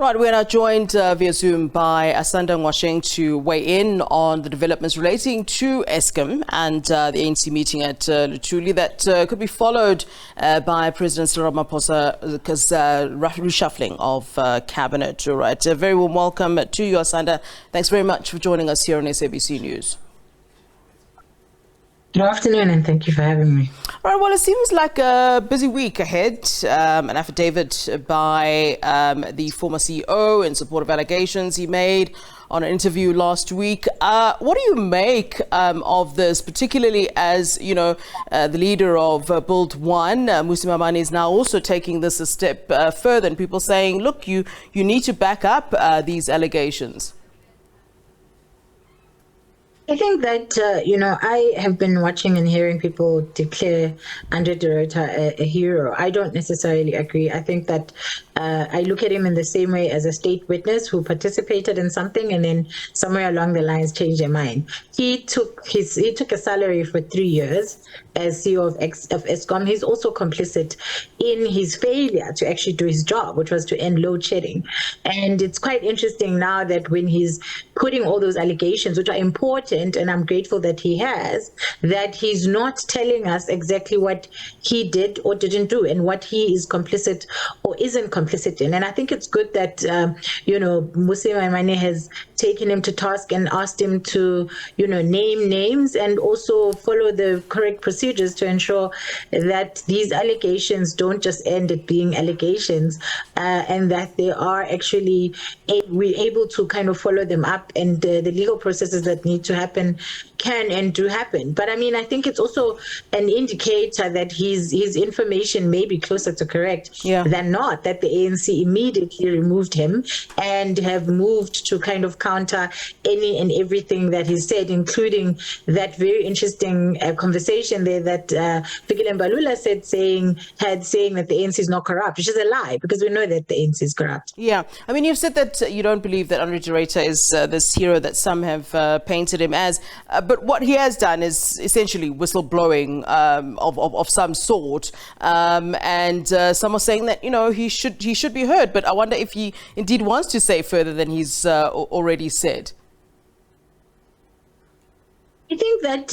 Right, we're now joined via Zoom by Asanda Ngoasheng to weigh in on the developments relating to Eskom and the ANC meeting at Luthuli that could be followed by President Cyril Ramaphosa's reshuffling of cabinet. All right, a very warm welcome to you, Asanda. Thanks very much for joining us here on SABC News. Good afternoon, and thank you for having me. All right, well, it seems like a busy week ahead. An affidavit by the former CEO in support of allegations he made on an interview last week. What do you make of this, particularly as, you know, the leader of Build One, Mosima, is now also taking this a step further, and people saying, look, you need to back up these allegations? I think that, I have been watching and hearing people declare Andre de Ruyter a hero. I don't necessarily agree. I think that I look at him in the same way as a state witness who participated in something and then somewhere along the lines changed their mind. He took a salary for 3 years as CEO of Eskom. He's also complicit in his failure to actually do his job, which was to end load shedding. And it's quite interesting now that when he's putting all those allegations, which are important, and I'm grateful that he has, that he's not telling us exactly what he did or didn't do and what he is complicit or isn't complicit in. And I think it's good that, Mosima has taken him to task and asked him to, name names and also follow the correct procedures to ensure that these allegations don't just end at being allegations, and that they are actually able to kind of follow them up, and the legal processes that need to happen can and do happen. But I mean, I think it's also an indicator that his information may be closer to correct than not, that the ANC immediately removed him and have moved to kind of counter any and everything that he said, including that very interesting conversation there that Fikile Mbalula saying that the ANC is not corrupt, which is a lie, because we know that the ANC is corrupt. Yeah, I mean, you've said that you don't believe that Andre de Ruyter is this hero that some have painted him as, but what he has done is essentially whistleblowing of some sort, and some are saying that he should be heard. But I wonder if he indeed wants to say further than he's already said. I think that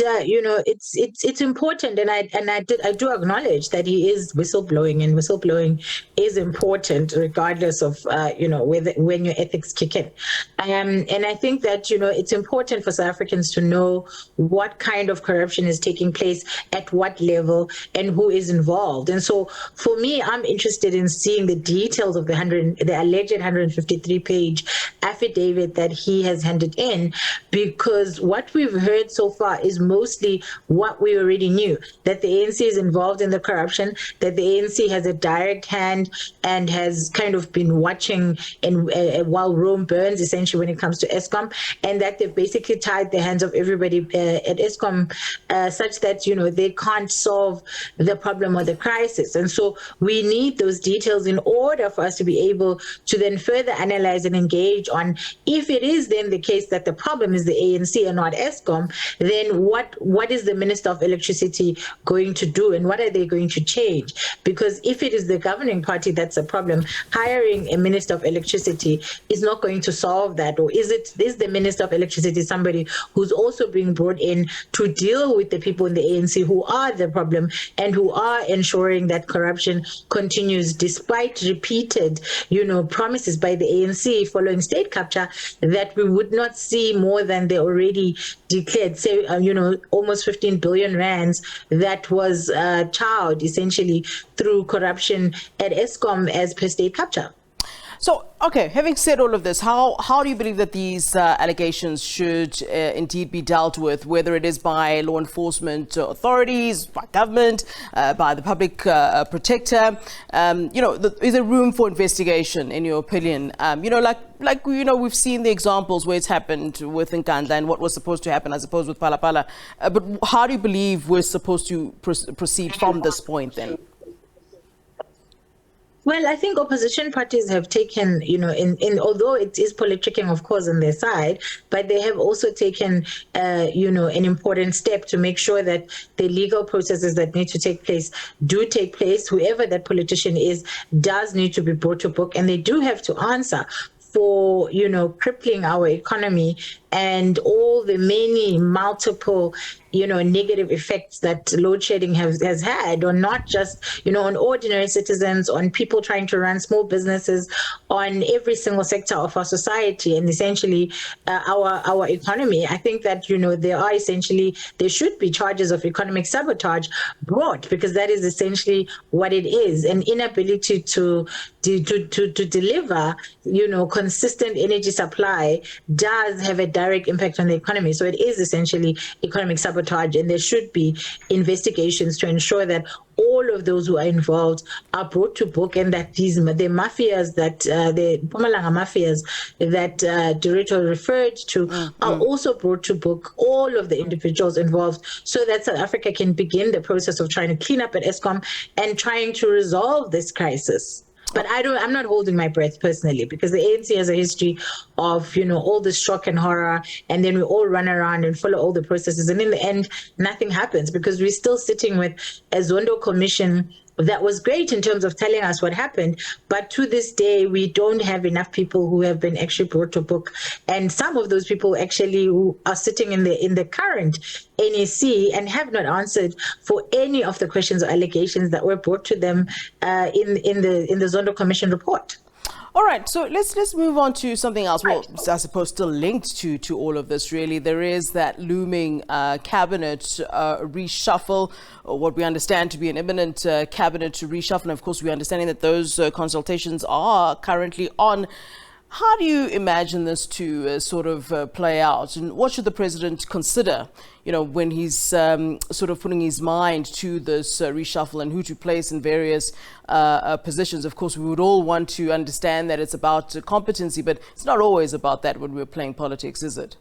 it's important, and I do acknowledge that he is whistleblowing, and whistleblowing is important regardless of when your ethics kick in. And I think that it's important for South Africans to know what kind of corruption is taking place at what level and who is involved. And so for me, I'm interested in seeing the details of the alleged 153-page affidavit that he has handed in, because what we've heard so far is mostly what we already knew, that the ANC is involved in the corruption, that the ANC has a direct hand and has kind of been watching while Rome burns, essentially, when it comes to Eskom, and that they've basically tied the hands of everybody at Eskom such that they can't solve the problem or the crisis. And so we need those details in order for us to be able to then further analyze and engage on, if it is then the case that the problem is the ANC and not Eskom, then what is the Minister of Electricity going to do, and what are they going to change? Because if it is the governing party that's a problem, hiring a Minister of Electricity is not going to solve that. Or is the Minister of Electricity somebody who's also being brought in to deal with the people in the ANC who are the problem and who are ensuring that corruption continues despite repeated promises by the ANC following state capture that we would not see more than they already declared, say, almost 15 billion rands that was chowed essentially through corruption at Eskom as per state capture. So, okay, having said all of this, how do you believe that these allegations should indeed be dealt with, whether it is by law enforcement authorities, by government, by the public protector? Is there room for investigation, in your opinion? We've seen the examples where it's happened with Nkandla and what was supposed to happen, I suppose, with Palapala. But how do you believe we're supposed to proceed from this point then? Well, I think opposition parties have taken, although it is politicking, of course, on their side, but they have also taken, an important step to make sure that the legal processes that need to take place do take place. Whoever that politician is does need to be brought to book, and they do have to answer for, crippling our economy and all the many multiple, negative effects that load shedding has had on not just, on ordinary citizens, on people trying to run small businesses, on every single sector of our society, and essentially our economy. I think that, there should be charges of economic sabotage brought, because that is essentially what it is, an inability to deliver, consistent energy supply does have a direct impact on the economy. So it is essentially economic sabotage, and there should be investigations to ensure that all of those who are involved are brought to book, and that the mafias the Mpumalanga mafias that de Ruyter referred to are also brought to book, all of the individuals involved, so that South Africa can begin the process of trying to clean up at Eskom and trying to resolve this crisis. But I'm not holding my breath personally, because the ANC has a history of, all this shock and horror, and then we all run around and follow all the processes. And in the end, nothing happens, because we're still sitting with a Zondo commission that was great in terms of telling us what happened. But to this day, we don't have enough people who have been actually brought to book. And some of those people actually who are sitting in the current NEC and have not answered for any of the questions or allegations that were brought to them in the Zondo Commission report. All right, so let's move on to something else. Well, I suppose still linked to all of this, really. There is that looming cabinet reshuffle, or what we understand to be an imminent cabinet reshuffle. And of course, we're understanding that those consultations are currently on. How do you imagine this to sort of play out? And what should the president consider, when he's sort of putting his mind to this reshuffle and who to place in various positions? Of course, we would all want to understand that it's about competency, but it's not always about that when we're playing politics, is it?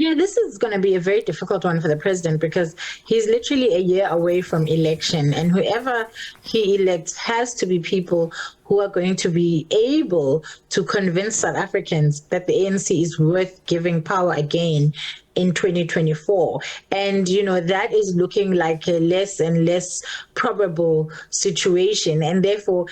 Yeah, this is going to be a very difficult one for the president, because he's literally a year away from election, and whoever he elects has to be people who are going to be able to convince South Africans that the ANC is worth giving power again in 2024. And, that is looking like a less and less probable situation. And therefore,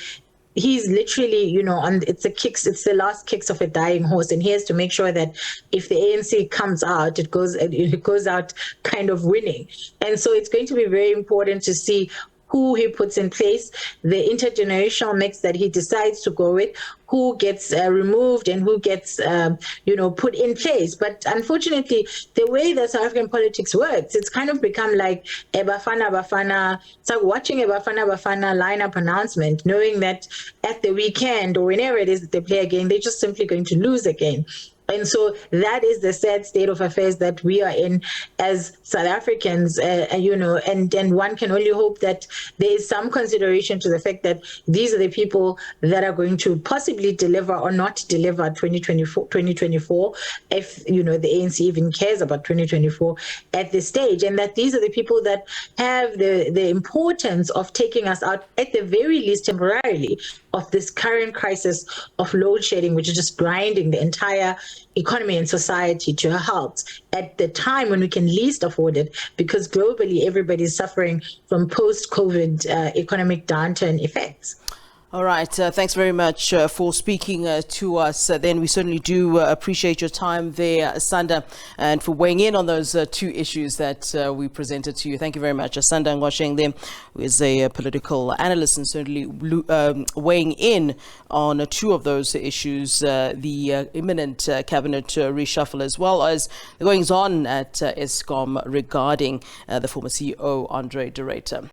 he's literally, it's the last kicks of a dying horse, and he has to make sure that if the ANC comes out, it goes out kind of winning. And so it's going to be very important to see who he puts in place, the intergenerational mix that he decides to go with, who gets removed and who gets, put in place. But unfortunately, the way that South African politics works, it's kind of become like a Bafana. It's like watching a Bafana lineup announcement, knowing that at the weekend or whenever it is that they play a game, they're just simply going to lose again. And so that is the sad state of affairs that we are in as South Africans, and one can only hope that there is some consideration to the fact that these are the people that are going to possibly deliver or not deliver 2024, if, the ANC even cares about 2024 at this stage, and that these are the people that have the importance of taking us out, at the very least temporarily, of this current crisis of load shedding, which is just grinding the entire economy and society to a halt at the time when we can least afford it, because globally everybody is suffering from post-COVID economic downturn effects. All right. Thanks very much for speaking to us. Then we certainly do appreciate your time there, Asanda, and for weighing in on those two issues that we presented to you. Thank you very much. Asanda Ngoasheng there, who is a political analyst and certainly weighing in on two of those issues, the imminent cabinet reshuffle, as well as the goings on at Eskom regarding the former CEO, Andre de Ruyter.